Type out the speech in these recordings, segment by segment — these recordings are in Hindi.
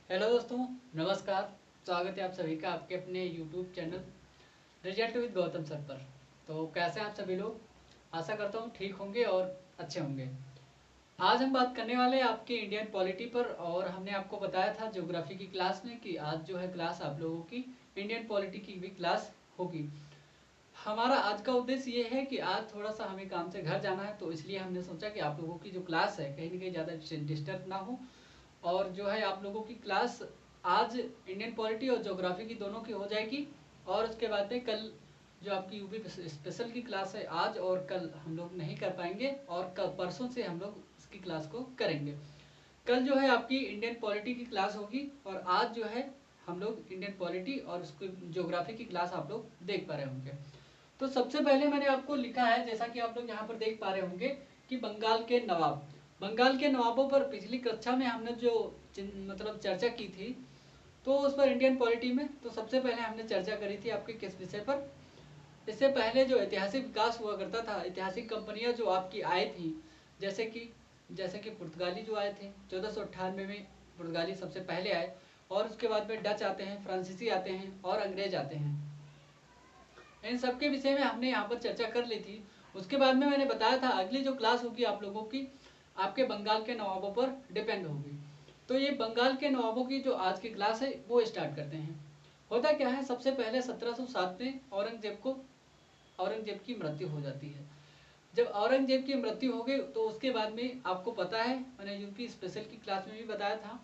हेलो दोस्तों, नमस्कार। स्वागत है आप सभी का आपके अपने YouTube channel result with Gautam sir पर। तो कैसे हैं आप सभी लोग? आशा करता हूँ ठीक होंगे और अच्छे होंगे। आज हम बात करने वाले हैं आपके इंडियन पॉलिटी पर, और हमने आपको बताया था ज्योग्राफी की क्लास में कि आज जो है क्लास आप लोगों की इंडियन पॉलिटी की भी क्लास होगी। हमारा आज का उद्देश्य ये है कि आज थोड़ा सा हमें काम से घर जाना है, तो इसलिए हमने सोचा कि आप लोगों की जो क्लास है कहीं ना कहीं ज़्यादा डिस्टर्ब ना हो, और जो है आप लोगों की क्लास आज इंडियन पॉलिटी और ज्योग्राफी की दोनों की हो जाएगी। और उसके बाद में कल जो आपकी यूपी स्पेशल की क्लास है आज और कल हम लोग नहीं कर पाएंगे, और कल परसों से हम लोग इसकी क्लास को करेंगे। कल जो है आपकी इंडियन पॉलिटी की क्लास होगी, और आज जो है हम लोग इंडियन पॉलिटी और उसकी ज्योग्राफी की क्लास आप लोग देख पा रहे होंगे। तो सबसे पहले मैंने आपको लिखा है, जैसा कि आप लोग यहाँ पर देख पा रहे होंगे, कि बंगाल के नवाब। बंगाल के नवाबों पर पिछली कक्षा में हमने जो मतलब चर्चा की थी, तो उस पर इंडियन पॉलिटी में तो सबसे पहले हमने चर्चा करी थी आपके किस विषय पर। इससे पहले जो ऐतिहासिक विकास हुआ करता था, ऐतिहासिक कंपनियां जो आपकी आई थी, जैसे कि पुर्तगाली जो आए थे 1498 में, पुर्तगाली सबसे पहले आए, और उसके बाद में डच आते हैं, फ्रांसीसी आते हैं और अंग्रेज आते हैं। इन सब के विषय में हमने यहाँ पर चर्चा कर ली थी। उसके बाद में मैंने बताया था अगली जो क्लास होगी आप लोगों की आपके बंगाल के नवाबों पर डिपेंड होगी। तो ये बंगाल के नवाबों की जो आज की क्लास है वो स्टार्ट करते हैं। होता क्या है, सबसे पहले 1707 में औरंगजेब की मृत्यु हो जाती है। जब औरंगजेब की मृत्यु हो गई तो उसके बाद में आपको पता है, मैंने यूपी स्पेशल की क्लास में भी बताया था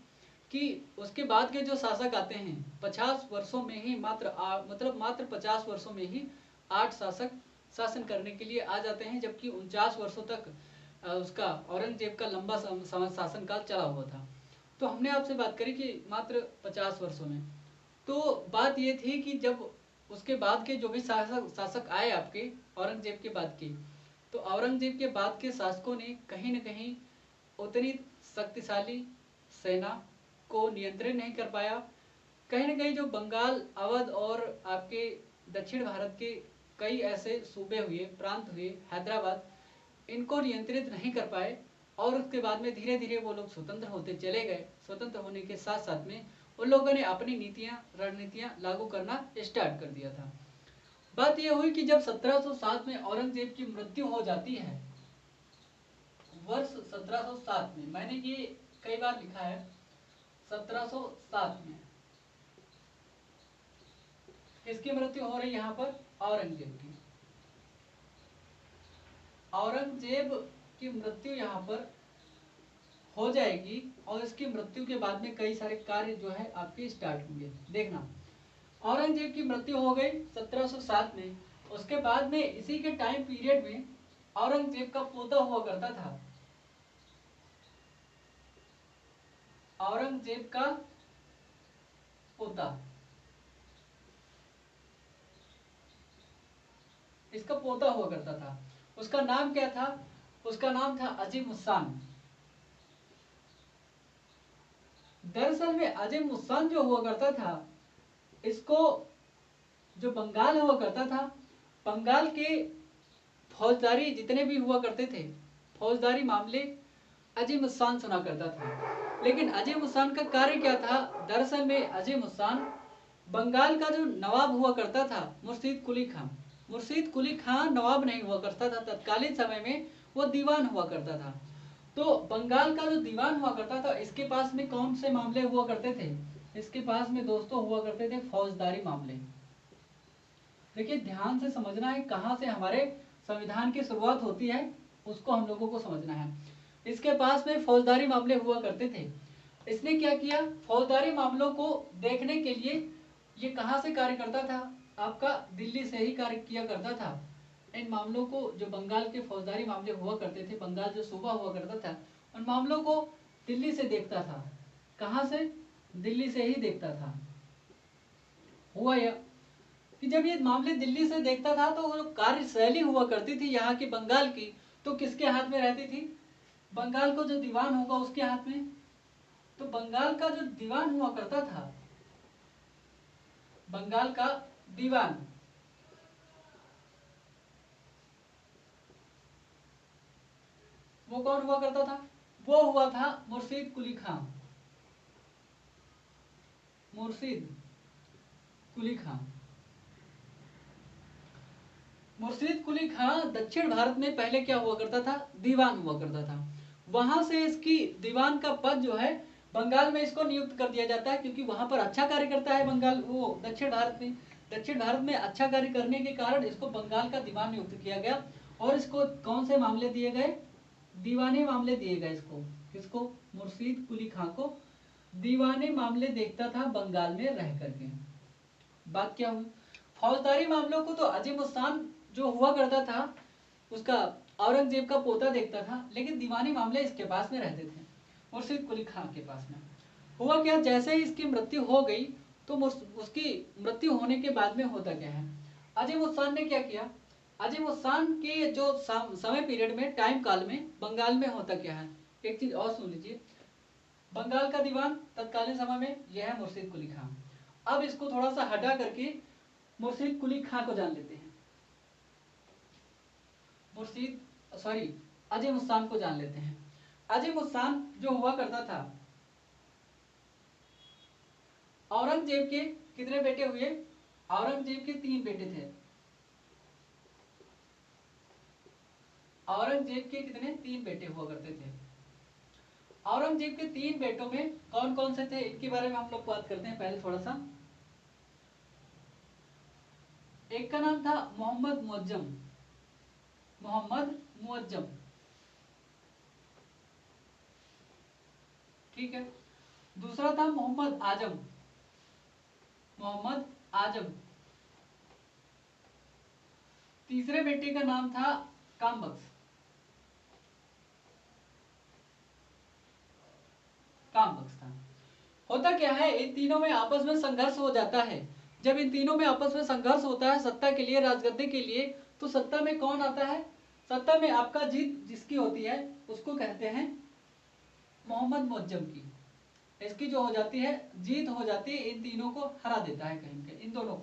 कि उसके बाद के जो शासक आते हैं 50 वर्षों में ही मात्र 50 वर्षों में ही 8 शासक शासन करने के लिए आ जाते हैं, जबकि 49 वर्षों तक उसका औरंगजेब का लंबा समय शासनकाल चला हुआ था। तो हमने आपसे बात करी कि मात्र 50 वर्षों में। तो बात ये थी कि जब उसके बाद के जो भी शासक शासक आए आपके औरंगजेब के बाद के, तो औरंगजेब के बाद के शासकों ने कहीं न कहीं उतनी शक्तिशाली सेना को नियंत्रित नहीं कर पाया। कहीं न कहीं जो बंगाल, अवध और आपके दक्षिण भारत के कई ऐसे सूबे हुए, प्रांत हुए, हैदराबाद, इनको नियंत्रित नहीं कर पाए। और उसके बाद में धीरे धीरे वो लोग स्वतंत्र होते चले गए। स्वतंत्र होने के साथ साथ में उन लोगों ने अपनी नीतियाँ, रणनीतियाँ लागू करना स्टार्ट कर दिया था। बात यह हुई कि जब 1707 में औरंगजेब की मृत्यु हो जाती है, वर्ष 1707 में, मैंने ये कई बार लिखा है 1707 में किसकी मृत्यु हो रही है यहाँ पर? औरंगजेब की। औरंगजेब की मृत्यु यहाँ पर हो जाएगी, और इसकी मृत्यु के बाद में कई सारे कार्य जो है आपके स्टार्ट होंगे। देखना, औरंगजेब की मृत्यु हो गई 1707 में। उसके बाद में इसी के टाइम पीरियड में औरंगजेब का पोता हुआ करता था। औरंगजेब का पोता, इसका पोता हुआ करता था। उसका नाम क्या था? उसका नाम था अजीम उस्सान। दरअसल में अजीम उस्सान जो हुआ करता था, इसको जो बंगाल हुआ करता था, बंगाल के फौजदारी जितने भी हुआ करते थे, फौजदारी मामले अजीम उस्सान सुना करता था। लेकिन अजीम उस्सान का कार्य क्या था? दरअसल में अजीम उस्सान बंगाल का जो नवाब हुआ करता था, मुर्शीद कुली खान, मुर्शीद कुली खान नवाब नहीं हुआ करता था, तत्कालीन समय में वो दीवान हुआ करता था। तो बंगाल का जो दीवान हुआ करता था, इसके पास में कौन से मामले हुआ करते थे? इसके पास में दोस्तों हुआ करते थे फौजदारी मामले। देखिए, ध्यान से समझना है, कहाँ से हमारे संविधान की शुरुआत होती है उसको हम लोगों को समझना है। इसके पास में फौजदारी मामले हुआ करते थे। इसने क्या किया? फौजदारी मामलों को देखने के लिए ये कहाँ से कार्य करता था? आपका दिल्ली से ही कार्य किया करता था। इन मामलों को, जो बंगाल के फौजदारी मामले हुआ करते थे, बंगाल जो सूबा हुआ करता था, उन मामलों को दिल्ली से देखता था। कहाँ से? दिल्ली से ही देखता था। हुआ यह कि जब ये मामले दिल्ली से देखता था, तो वो कार्यशैली हुआ करती थी यहाँ की बंगाल की, तो किसके हाथ में रहती थी? बंगाल को जो दीवान होगा उसके हाथ में। तो बंगाल का जो दीवान हुआ करता था, बंगाल का दीवान, वो कौन हुआ करता था? वो हुआ था मुर्शीद कुली खान। मुर्शीद कुली खां। मुर्शीद कुली खां दक्षिण भारत में पहले क्या हुआ करता था, दीवान हुआ करता था। वहां से इसकी दीवान का पद जो है बंगाल में इसको नियुक्त कर दिया जाता है, क्योंकि वहां पर अच्छा कार्य करता है बंगाल, वो दक्षिण भारत में। दक्षिण भारत में अच्छा कार्य करने के कारण इसको बंगाल का दीवान नियुक्त किया गया। और इसको कौन से मामले दिए गए, दीवाने मामले दिए गए इसको। किसको, मुर्शीद कुली खां को दीवाने मामले देखता था बंगाल में रह करके। बात क्या हुई, फौजदारी मामलों को तो अजीम उस्तान जो हुआ करता था उसका औरंगजेब का पोता देखता था, लेकिन दीवानी मामले इसके पास में रहते थे, मुर्शीद कुली खां के पास में। हुआ क्या, जैसे ही इसकी मृत्यु हो गई तो उसकी मृत्यु होने के बाद में होता क्या है, अजीम उस्तान ने क्या किया, अजीम उस्तान के जो समय पीरियड में, टाइम काल में बंगाल में होता क्या है, एक चीज और सुन लीजिए। बंगाल का दीवान तत्कालीन समय में यह है मुर्शीद कुली खां। अब इसको थोड़ा सा हटा करके मुर्शीद कुली खां को जान लेते हैं। अजीम उस्तान को जान लेते हैं। अजीम उस्तान जो हुआ करता था, औरंगजेब के कितने बेटे हुए, औरंगजेब के 3 बेटे थे। औरंगजेब के कितने, 3 बेटे हुआ करते थे। औरंगजेब के 3 बेटों में कौन कौन से थे, इनके बारे में हम लोग बात करते हैं पहले थोड़ा सा। एक का नाम था मोहम्मद मुअज्जम, मोहम्मद मुअज्जम, ठीक है। दूसरा था मोहम्मद आजम, मोहम्मद आजम। तीसरे बेटे का नाम था कामबख्श, कामबख्श था। होता क्या है, इन तीनों में आपस में संघर्ष हो जाता है। जब इन तीनों में आपस में संघर्ष होता है सत्ता के लिए, राजगद्दी के लिए, तो सत्ता में कौन आता है, सत्ता में आपका जीत जिसकी होती है उसको कहते हैं मोहम्मद मुअज्जम की। इसकी जो हो जाती है, जीत हो जाती है, इन तीनों को हरा देता है कहीं पे, इन दोनों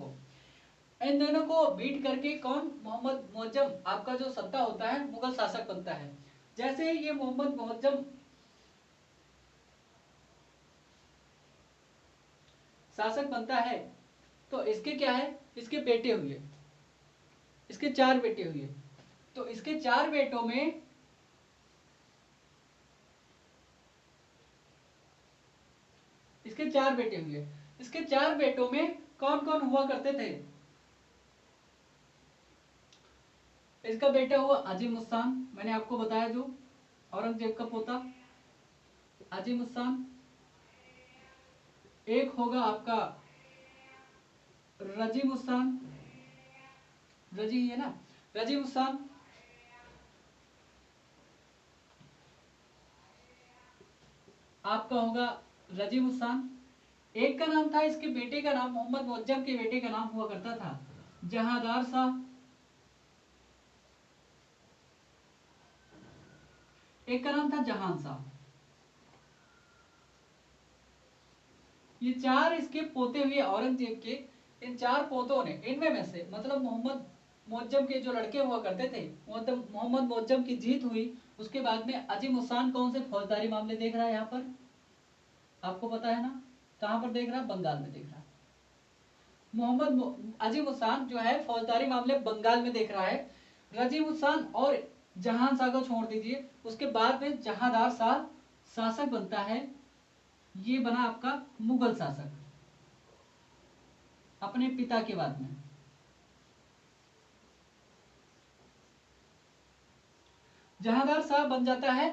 को बीट करके कौन, मोहम्मद मुअज्जम आपका जो सत्ता होता है मुगल शासक बनता है। जैसे ये मोहम्मद मुअज्जम शासक बनता है तो इसके क्या है, इसके बेटे हुए, इसके 4 बेटे हुए। तो इसके 4 बेटों में इसके 4 बेटे हुए। इसके 4 बेटों में कौन कौन हुआ करते थे, इसका बेटा हुआ अजीम उस्तान, मैंने आपको बताया जो औरंगजेब का पोता अजीम उस्तान। एक होगा आपका रजीम उस्तान, रजी है ना, रजीम उस्तान। आपका होगा रजीम उस्तान। एक का नाम था, इसके बेटे का नाम, मोहम्मद मुअज्जम के बेटे का नाम हुआ करता था जहांदार शाह। एक का नाम था जहान शाह। ये 4 इसके पोते हुए औरंगजेब के। इन 4 पोतों ने, इनमें में से मतलब मोहम्मद मुअज्जम के जो लड़के हुआ करते थे, मोहम्मद मुअज्जम की जीत हुई। उसके बाद में अजीम उस्तान कौन से फौजदारी मामले देख रहा है, यहाँ पर आपको पता है ना, कहां पर देख रहा है, बंगाल में देख रहा है। अजीम उस्तान जो है फौजदारी मामले बंगाल में देख रहा है। रजीम उस्तान और जहान शाह को छोड़ दीजिए, उसके बाद में जहांदार शाह शासक बनता है। ये बना आपका मुगल शासक अपने पिता के बाद में। जहांदार शाह बन जाता है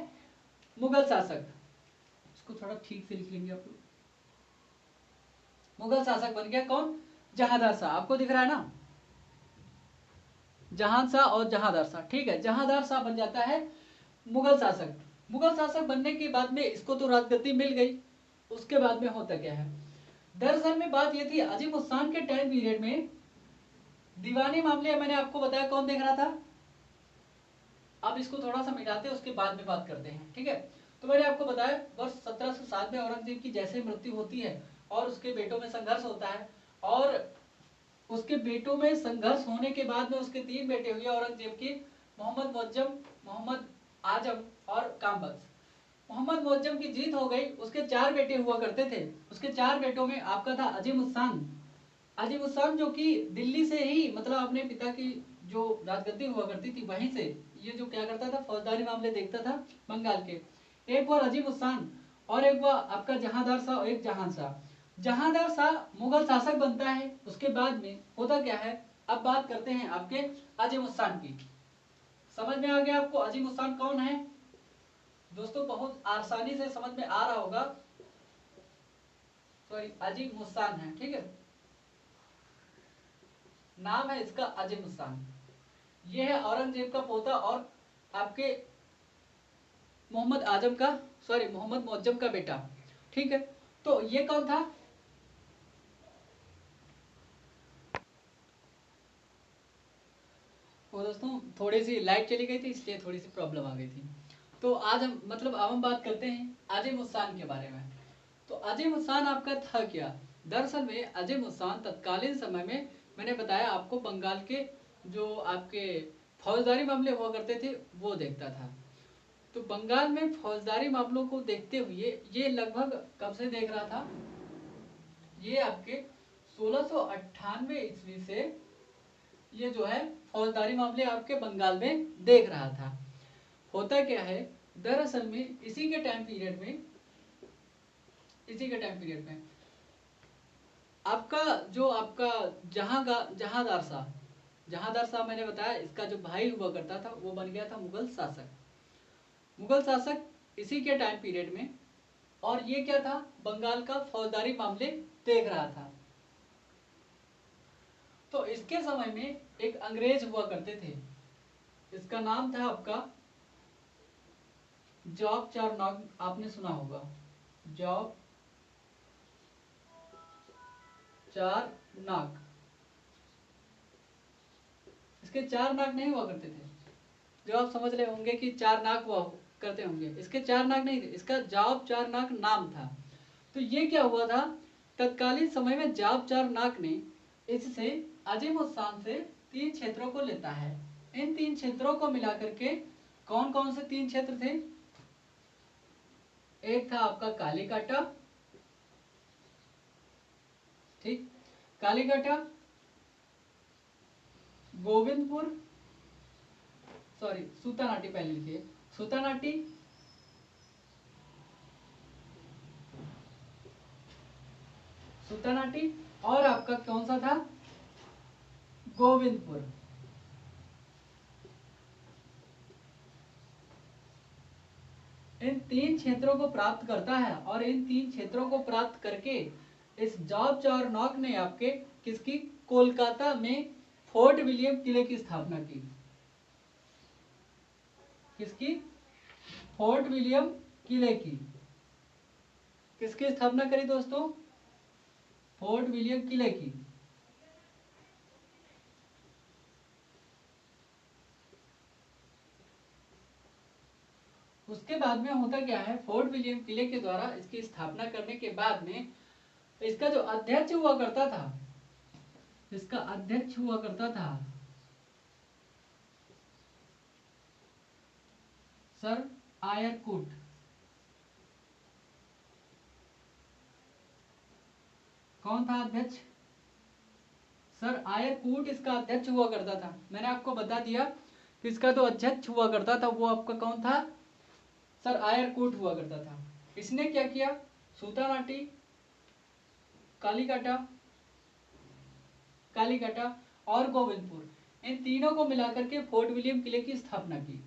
मुगल शासक। इसको थोड़ा ठीक से लिख लेंगे आप लोग। मुगल शासक बन गया कौन, जहांदार शाह। आपको दिख रहा है ना, जहान शाह और जहांदार शाह, ठीक है। जहांदार शाह बन जाता है मुगल शासक। मुगल शासक बनने के बाद में इसको तो राजगद्दी मिल गई। उसके बाद में होता क्या है, दरअसल में बात यह थी, अजीम उस्तान के टाइम पीरियड में दीवानी मामले मैंने आपको बताया कौन देख रहा था। अब इसको थोड़ा सा मिटाते हैं, उसके बाद में बात करते हैं, ठीक है। तो मैंने आपको बताया वर्ष 1707 में औरंगजेब की जैसे मृत्यु होती है और उसके बेटों में संघर्ष होता है, और उसके बेटों में संघर्ष होने के बाद में उसके 3 बेटे हुए औरंगजेब के, मोहम्मद मुअज्जम, मोहम्मद आजम और कामबख्श। मोहम्मद मुअज्जम की जीत हो गई। उसके 4 बेटे हुआ करते थे। उसके 4 बेटों में आपका था अजीम उस्सान। अजीम उस्सान जो कि दिल्ली से ही मतलब अपने पिता की जो राजगद्दी हुआ करती थी वहीं से ये जो क्या करता था, फौजदारी मामले देखता था बंगाल के। एक बार अजीम उस्सान और एक बार आपका जहांदार शाह और एक जहां शाह। जहांदार शाह मुगल शासक बनता है। उसके बाद में होता क्या है, अब बात करते हैं आपके अजीम उस्सान की। समझ में आ गया आपको अजीम उस्सान कौन है दोस्तों? बहुत आसानी से समझ में आ रहा होगा। सॉरी, अजीम उस्सान है, ठीक है, नाम है इसका अजीम उस्सान। ये है औरंगजेब का पोता और आपके मोहम्मद आजम का, सॉरी मोहम्मद मुअज्जम का बेटा, ठीक है। तो ये कौन था? वो दोस्तों थोड़ी सी लाइट चली गई थी इसलिए थोड़ी सी प्रॉब्लम आ गई थी। तो आज हम मतलब अब हम बात करते हैं अजीम उस्सान के बारे में। तो अजीम उस्सान आपका था क्या? दरअसल में अजीम उस्सान तत्कालीन समय में मैंने बताया आपको बंगाल के जो आपके फौजदारी मामले हुआ करते थे वो देखता था। तो बंगाल में फौजदारी मामलों को देखते हुए ये लगभग कब से देख रहा था, ये आपके 1698 ईस्वी से ये जो है फौजदारी मामले आपके बंगाल में देख रहा था। होता क्या है, दरअसल में इसी के टाइम पीरियड में आपका जो आपका जहांदार शाह मैंने बताया इसका जो भाई हुआ करता था वो बन गया था मुगल शासक इसी के टाइम पीरियड में। और ये क्या था, बंगाल का फौजदारी मामले देख रहा था। तो इसके समय में एक अंग्रेज हुआ करते थे, इसका नाम था आपका जॉब चारनॉग, आपने सुना होगा जॉब चारनॉग। इसके 4 नाक नहीं हुआ करते थे, जो आप समझ रहे होंगे कि 4 नाक हुआ करते होंगे, इसके 4 नाक नहीं थे, इसका जॉब चारनॉग नाम था। तो ये क्या हुआ था, तत्कालीन समय में जॉब चारनॉग ने इससे अजीम उस्सान से 3 क्षेत्रों को लेता है। इन 3 क्षेत्रों को मिलाकर के कौन कौन से 3 क्षेत्र थे? एक था आपका कालीकाटा, ठीक, कालीकाटा, गोविंदपुर, सॉरी सूतानाटी पहले लिखिए, सूतानाटी, सूतानाटी और आपका कौन सा था, गोविंदपुर। इन 3 क्षेत्रों को प्राप्त करता है और इन 3 क्षेत्रों को प्राप्त करके इस जॉब चारनॉग ने आपके किसकी, कोलकाता में फोर्ट विलियम किले की स्थापना की। किसकी? फोर्ट विलियम किले की। किसकी स्थापना करी दोस्तों? फोर्ट विलियम किले की। उसके बाद में होता क्या है, फोर्ट विलियम किले के द्वारा इसकी स्थापना करने के बाद में इसका जो अध्यक्ष हुआ करता था, इसका अध्यक्ष हुआ करता था सर आयरकूट। कौन था अध्यक्ष? सर आयरकूट इसका अध्यक्ष हुआ करता था। मैंने आपको बता दिया कि इसका जो अध्यक्ष हुआ करता था वो आपका कौन था, सर आयरकूट हुआ करता था। इसने क्या किया, सूतानाटी, कालीकाटा और गोविंदपुर इन तीनों को मिलाकर के फोर्ट विलियम किले की स्थापना की।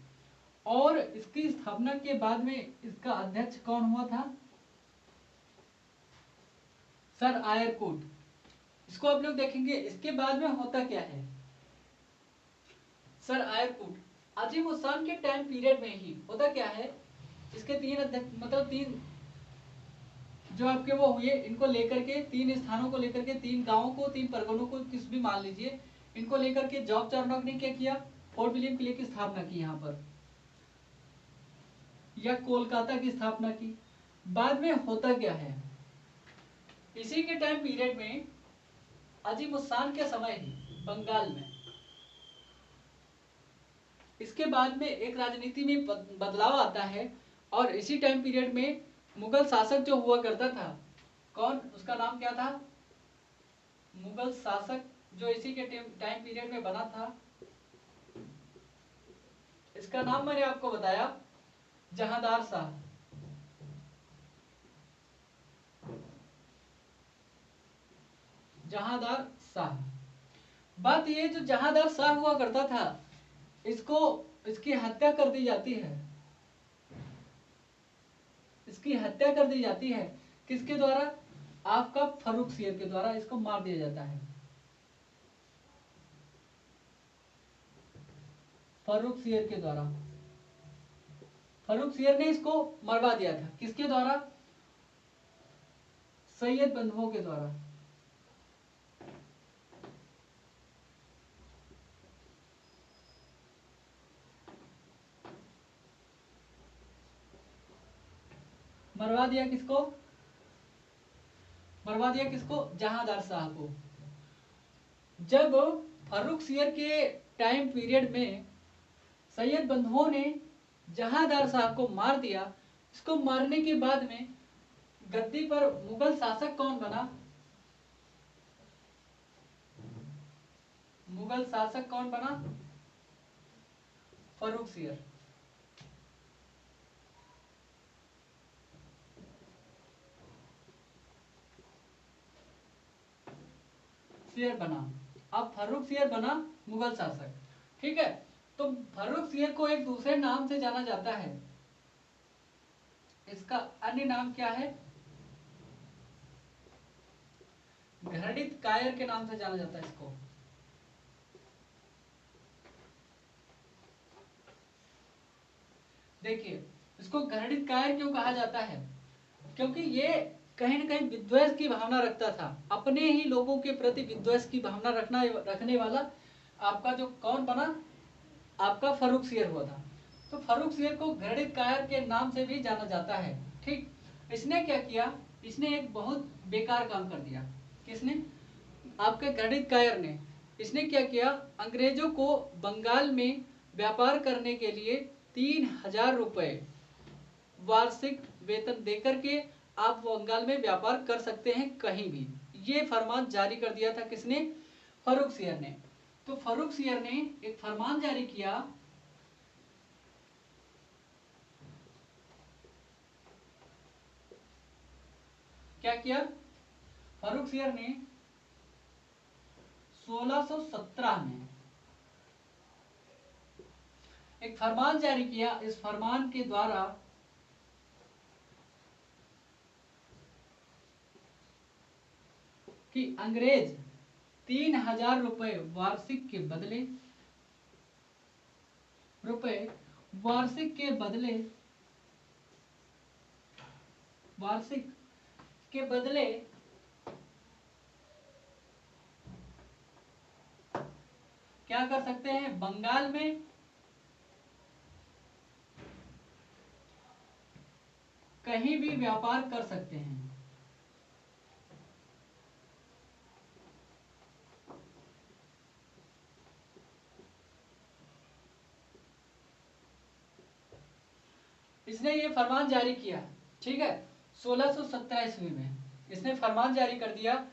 और इसकी स्थापना के बाद में इसका अध्यक्ष कौन हुआ था, सर आयरकूट। इसको आप लोग देखेंगे। इसके बाद में होता क्या है, सर आयरकूट अजीम उस्सान के टाइम पीरियड में ही होता क्या है, इसके 3 अध्यक्ष मतलब 3 जो आपके वो हुए, इनको लेकर के 3 स्थानों को लेकर के 3 गांवों को 3 परगनों को किस भी मान लीजिए, इनको लेकर के जॉब चारनॉग ने क्या किया, फोर्ट विलियम किले की स्थापना की यहाँ पर, या कोलकाता की स्थापना की। बाद में होता क्या है, इसी के टाइम पीरियड में अजीम उस्सान के समय ही बंगाल में इसके बाद में एक राजनीति में बदलाव आता है और इसी टाइम पीरियड में मुगल शासक जो हुआ करता था, कौन, उसका नाम क्या था? मुगल शासक जो इसी के टाइम पीरियड में बना था, इसका नाम मैंने आपको बताया जहांदार शाह। जहांदार शाह। बात ये, जो जहांदार शाह हुआ करता था, इसको इसकी हत्या कर दी जाती है। इसकी हत्या कर दी जाती है किसके द्वारा? आपका फर्रुखसियर के द्वारा इसको मार दिया जाता है। फर्रुखसियर के द्वारा। फर्रुखसियर ने इसको मरवा दिया था। किसके द्वारा? सैयद बंधुओं के द्वारा। मरवा दिया किसको? मरवा दिया किसको? जहांदार शाह को। जब फर्रुखसियर के टाइम पीरियड में सैयद बंधुओं ने जहांदार शाह को मार दिया, इसको मारने के बाद में गद्दी पर मुगल शासक कौन बना? मुगल शासक कौन बना? फर्रुखसियर। सियर बना। अब फर्रुखसियर बना मुगल शासक। ठीक है, तो फर्रुखसियर को एक दूसरे नाम से जाना जाता है। इसका अन्य नाम क्या है? घृणित कायर के नाम से जाना जाता है इसको। देखिए, इसको घृणित कायर क्यों कहा जाता है? क्योंकि ये कहीं न कहीं विद्वेष की भावना रखता था। अपने ही लोगों के प्रति विद्वेष की भावना रखने वाला आपका जो कौन बना? आपका फर्रुखसियर हुआ था। तो फर्रुखसियर को घृणित कायर के नाम से भी जाना जाता है। ठीक, इसने क्या किया? इसने एक बहुत बेकार काम कर दिया। किसने? आपके घृणित कायर ने। इसने क्या किया? अंग्रेजों को बंगाल में व्यापार करने के लिए 3000 रुपए वार्षिक वेतन देकर के आप बंगाल में व्यापार कर सकते हैं कहीं भी, ये फरमान जारी कर दिया था। किसने? फर्रुखसियर ने। तो फर्रुखसियर ने एक फरमान जारी किया। क्या किया? फर्रुखसियर ने 1617 में एक फरमान जारी किया। इस फरमान के द्वारा कि अंग्रेज 3000 रुपए वार्षिक के बदले वार्षिक के बदले क्या कर सकते हैं? बंगाल में कहीं भी व्यापार कर सकते हैं। इसने ये फरमान जारी किया। ठीक है, 1617 ईस्वी में इसने फरमान जारी कर दिया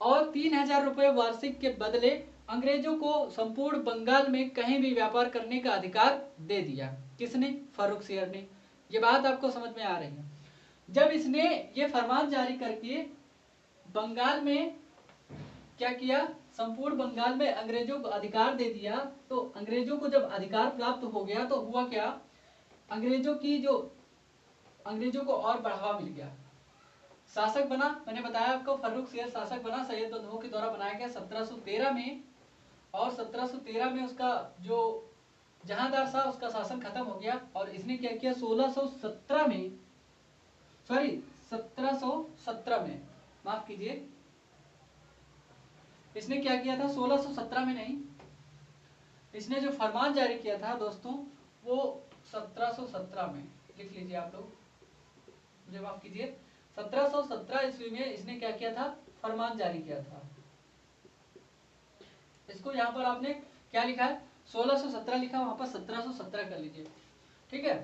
और 3000 रुपए वार्षिक के बदले अंग्रेजों को संपूर्ण बंगाल में कहीं भी व्यापार करने का अधिकार दे दिया। किसने? फर्रुखसियर ने। ये बात आपको समझ में आ रही है? जब इसने ये फरमान जारी करके बंगाल में क्या किया? संपूर्ण बंगाल में अंग्रेजों को अधिकार दे दिया। तो अंग्रेजों को जब अधिकार प्राप्त हो गया तो हुआ क्या? अंग्रेजों को और बढ़ावा मिल गया। शासक बना, मैंने बताया आपको, फर्रुखसियर शासक बना, सैयद बंधुओं के द्वारा बनाया गया 1713 में। और 1713 में उसका जो जहांदार शाह, उसका शासन खत्म हो गया। और इसने क्या किया? 1617 में, सॉरी 1717 में, माफ कीजिए, इसने क्या किया था? 1617 में नहीं, इसने जो फरमान जारी किया था दोस्तों, वो 1717 में। लिख लीजिए आप लोग, मुझे माफ कीजिए, 1717 ईस्वी में इसने क्या किया था? फरमान जारी किया था। इसको यहाँ पर आपने क्या लिखा है? 1617 लिखा, वहां पर 1717 कर लीजिए। ठीक है,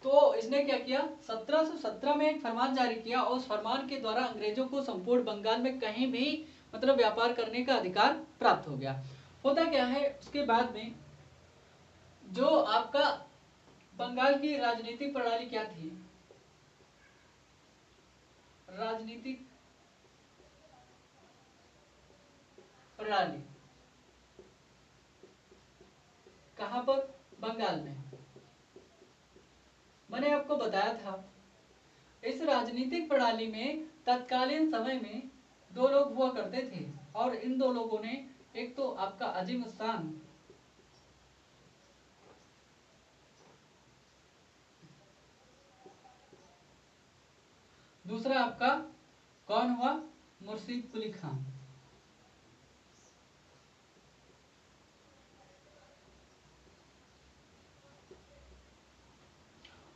तो इसने क्या किया, 1717 में एक फरमान जारी किया और उस फरमान के द्वारा अंग्रेजों को संपूर्ण बंगाल में कहीं भी मतलब व्यापार करने का अधिकार प्राप्त हो गया। होता क्या है उसके बाद में, जो आपका बंगाल की राजनीतिक प्रणाली क्या थी, राजनीतिक प्रणाली कहां पर, बंगाल में। मैंने आपको बताया था इस राजनीतिक प्रणाली में तत्कालीन समय में दो लोग हुआ करते थे और इन दो लोगों ने, एक तो आपका अजीम उस्तान, दूसरा आपका कौन हुआ, मुर्शीद कुली खान।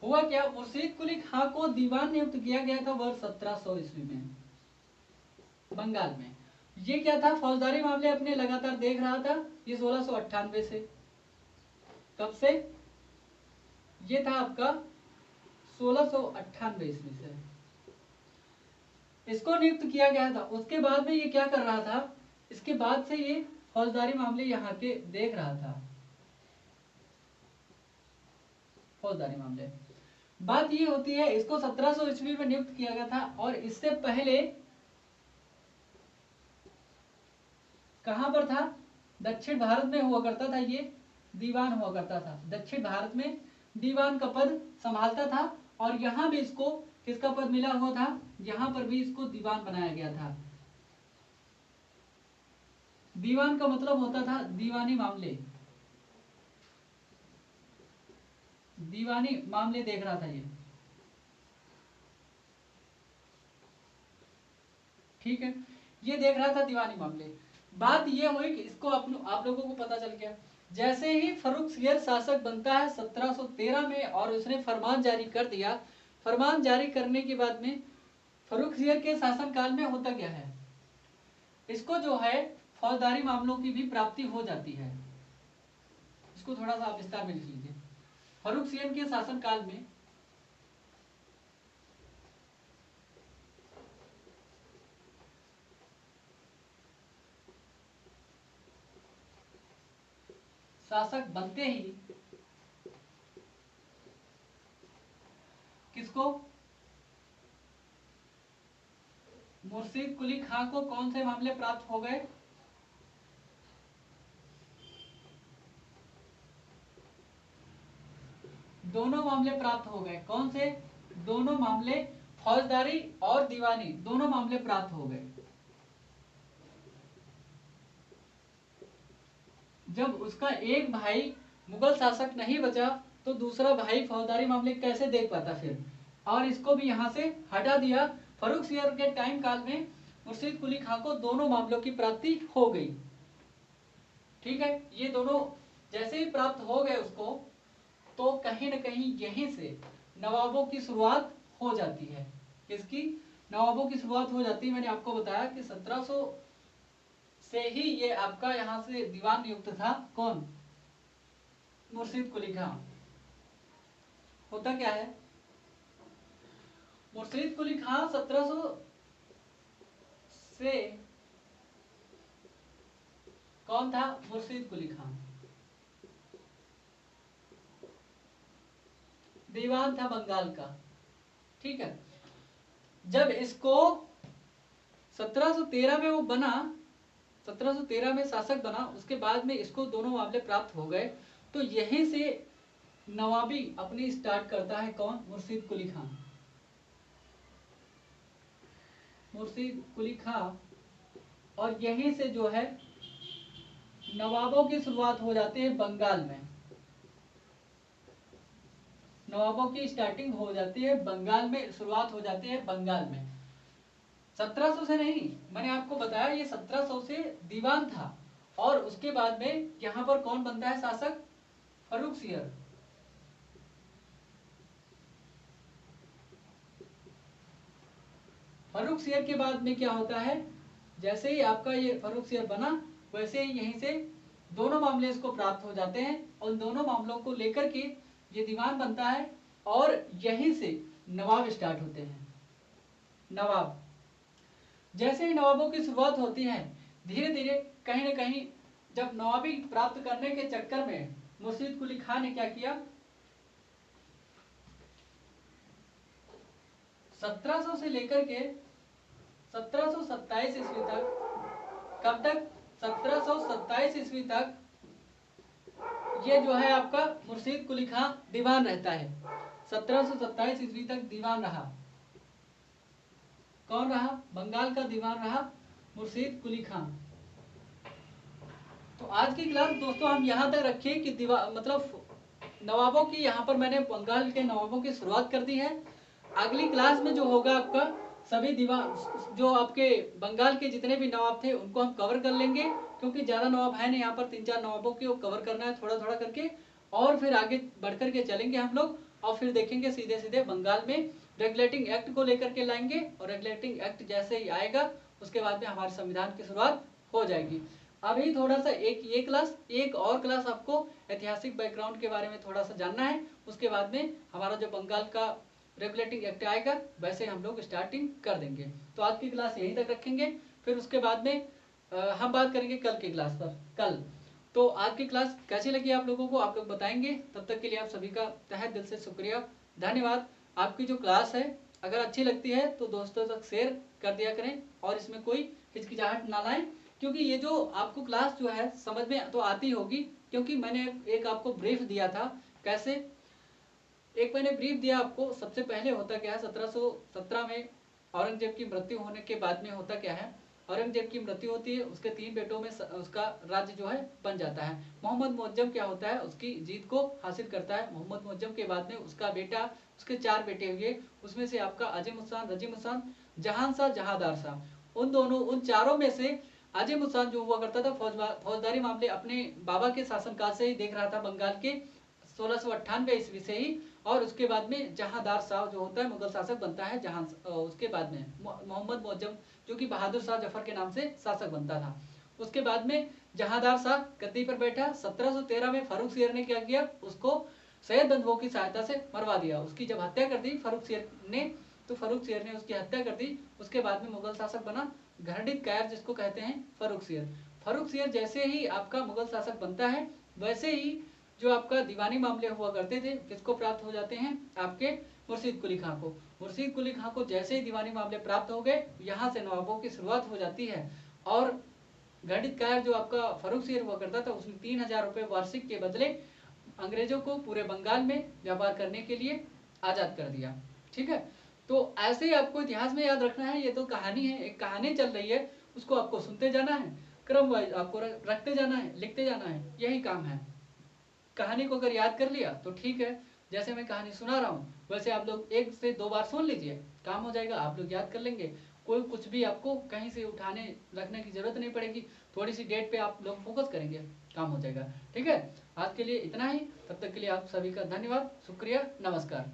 हुआ क्या, मुर्शीद कुली खान को दीवान नियुक्त किया गया था वर्ष 1700 ईस्वी में बंगाल में। ये क्या था, फौजदारी मामले अपने लगातार देख रहा था। ये 1698 से, कब से, ये था आपका 1698 ईस्वी से इसको नियुक्त किया गया था। उसके बाद में ये क्या कर रहा था, इसके बाद से ये फौजदारी मामले यहाँ के देख रहा था, फौजदारी मामले। बात ये होती है, इसको 1700 ईस्वी में नियुक्त किया गया था और इससे पहले कहां पर था, दक्षिण भारत में हुआ करता था, ये दीवान हुआ करता था। दक्षिण भारत में दीवान का पद संभालता था और यहां भी इसको किसका पद मिला हुआ था, यहां पर भी इसको दीवान बनाया गया था। दीवान का मतलब होता था दीवानी मामले, दीवानी मामले देख रहा था ये, ठीक है, ये देख रहा था दीवानी मामले। बात ये हुई कि इसको आप लोगों को पता चल गया। जैसे ही फर्रुखसियर शासक बनता है 1713 में और उसने फरमान जारी कर दिया, फरमान जारी करने के बाद में फर्रुखसियर के शासनकाल में होता क्या है, इसको जो है फौजदारी मामलों की भी प्राप्ति हो जाती है। इसको थोड़ा सा आप विस्तार में लिख लीजिए। फर्रुखसियर के शासनकाल में शासक बनते ही किसको, मुर्शीद कुली खां को कौन से मामले प्राप्त हो गए, दोनों मामले प्राप्त हो गए। कौन से, दोनों मामले, फौजदारी और दीवानी दोनों मामले प्राप्त हो गए। जब उसका एक भाई मुगल शासक नहीं बचा तो दूसरा भाई फौजदारी मामले कैसे देख पाता फिर, और इसको भी यहां से हटा दिया। फर्रुखसियर के टाइम काल में मुर्शीद कुली खां को दोनों मामलों की प्राप्ति हो गई, ठीक है। ये दोनों जैसे ही प्राप्त हो गए उसको, तो कहीं न कहीं यहीं से नवाबों की शुरुआत हो जाती है। किसकी, नवाबों की शुरुआत हो जाती है। मैंने आपको बताया कि 1700 से ही ये आपका यहाँ से दीवान नियुक्त था, कौन, मुर्शीद कुली खां। होता क्या है, मुर्शीद कुली खां 1700 से कौन था, मुर्शीद कुली खां दीवान था बंगाल का, ठीक है। जब इसको 1713 में वो बना, 1713 में शासक बना, उसके बाद में इसको दोनों मामले प्राप्त हो गए। तो यहीं से नवाबी अपनी स्टार्ट करता है, कौन, मुर्शीद कुली खां। मुर्शीद कुली खां, और यहीं से जो है नवाबों की शुरुआत हो जाती है बंगाल में। नवाबों की स्टार्टिंग हो जाती है बंगाल में, शुरुआत हो जाती है बंगाल में। 1700 से नहीं, मैंने आपको बताया ये 1700 से दीवान था और उसके बाद में यहां पर कौन बनता है शासक, फर्रुखसियर। फर्रुखसियर के बाद में क्या होता है, जैसे ही आपका ये फर्रुखसियर बना वैसे ही यहीं से दोनों मामले इसको प्राप्त हो जाते हैं और दोनों मामलों को लेकर के ये दीवान बनता है और यहीं से नवाब स्टार्ट होते हैं। नवाब, जैसे ही नवाबों की शुरुआत होती है, धीरे धीरे कहीं ना कहीं जब नवाबी प्राप्त करने के चक्कर में मुर्शीद कुली खान ने क्या किया, 1700 से लेकर के 1727 ईस्वी तक, कब तक, 1727 ईस्वी तक ये जो है आपका मुर्शीद कुली खान दीवान रहता है। 1727 ईस्वी तक दीवान रहा। कौन रहा? बंगाल का दीवान रहा मुर्शीद कुली खान। तो आज की क्लास दोस्तों हम यहाँ तक रखिए कि मतलब नवाबों की, यहाँ पर मैंने बंगाल के नवाबों की शुरुआत कर दी है। अगली क्लास में जो होगा आपका सभी दीवान, जो आपके बंगाल के जितने भी नवाब थे उनको हम कवर कर लेंगे, क्योंकि ज़्यादा नवाब है नहीं यहाँ पर, 3-4 नवाबों को कवर करना है थोड़ा थोड़ा करके, और फिर आगे बढ़ कर के चलेंगे हम लोग, और फिर देखेंगे सीधे सीधे बंगाल में रेगुलेटिंग एक्ट को लेकर के लाएंगे, और रेगुलेटिंग एक्ट जैसे ही आएगा उसके बाद में हमारे संविधान की शुरुआत हो जाएगी। अभी थोड़ा सा एक और क्लास आपको ऐतिहासिक बैकग्राउंड के बारे में थोड़ा सा जानना है, उसके बाद में हमारा जो बंगाल का रेगुलेटिंग एक्ट आएगा वैसे हम लोग स्टार्टिंग कर देंगे। तो आज की क्लास यहीं तक रखेंगे, फिर उसके बाद में हम बात करेंगे कल की क्लास पर। कल तो आज की क्लास कैसी लगी आप लोगों को, आप लोग बताएंगे। तब तक के लिए आप सभी का तहे दिल से शुक्रिया, धन्यवाद। आपकी जो क्लास है अगर अच्छी लगती है तो दोस्तों तक शेयर कर दिया करें, और इसमें कोई हिचकिचाहट ना लाएं, क्योंकि ये जो आपको क्लास जो है समझ में तो आती होगी, क्योंकि मैंने एक आपको ब्रीफ दिया था। कैसे? एक मैंने ब्रीफ दिया आपको। सबसे पहले होता क्या है, 1717 में औरंगजेब की मृत्यु होने के बाद में होता क्या है, औरंगजेब की मृत्यु होती है, उसके 3 बेटों में उसका राज्य जो है बन जाता है। मोहम्मद मुअज्जम क्या होता है, उसकी जीत को हासिल करता है। मोहम्मद मुअज्जम के बाद में उसका बेटा, उसके 4 बेटे हुए, उसमें से आपका अजीम उस्सान, रजीम उस्सान, जहान शाह, जहांदार शाह, उन चारों में से अजीम उस्सान जो हुआ करता था फौजदारी मामले अपने बाबा के शासनकाल से ही देख रहा था, बंगाल के 1698 ईस्वी से ही। और उसके बाद में जहांदार शाह जो होता है मुगल शासक बनता है। उसके बाद में मोहम्मद मुअज्जम जो कि बहादुर शाह जफर के नाम से शासक बनता था। उसके बाद में जहांदार शाह गद्दी पर बैठा। 1713 में फारूक सियर ने क्या किया, उसको सैयद बंधुओं की सहायता से मरवा दिया। उसकी जब हत्या कर दी फारूक सियर ने, तो फारूक सियर ने उसकी हत्या कर दी। उसके बाद में मुगल शासक बना घरडित कायर, जिसको कहते हैं फारूक सियर। फारूक सियर जैसे ही आपका मुगल शासक बनता है, वैसे ही जो आपका दीवानी मामले हुआ करते थे किसको प्राप्त हो जाते हैं, आपके मुर्शीद कुली खां को। मुर्शीद कुली खां को जैसे ही दीवानी मामले प्राप्त हो गए, यहाँ से नवाबों की शुरुआत हो जाती है। और घटित कायर जो आपका फारूक सियर हुआ करता था, उसने 3000 रुपये वार्षिक के बदले अंग्रेजों को पूरे बंगाल में व्यापार करने के लिए आज़ाद कर दिया। ठीक है, तो ऐसे ही आपको इतिहास में याद रखना है। ये तो कहानी है, एक कहानी चल रही है, उसको आपको सुनते जाना है, क्रम वाइज आपको रखते जाना है, लिखते जाना है, यही काम है। कहानी को अगर याद कर लिया तो ठीक है, जैसे मैं कहानी सुना रहा हूँ वैसे आप लोग 1 से 2 बार सुन लीजिए, काम हो जाएगा, आप लोग याद कर लेंगे। कोई कुछ भी आपको कहीं से उठाने रखने की जरूरत नहीं पड़ेगी, थोड़ी सी डेट पे आप लोग फोकस करेंगे, काम हो जाएगा। ठीक है, आज के लिए इतना ही। तब तक के लिए आप सभी का धन्यवाद, शुक्रिया, नमस्कार।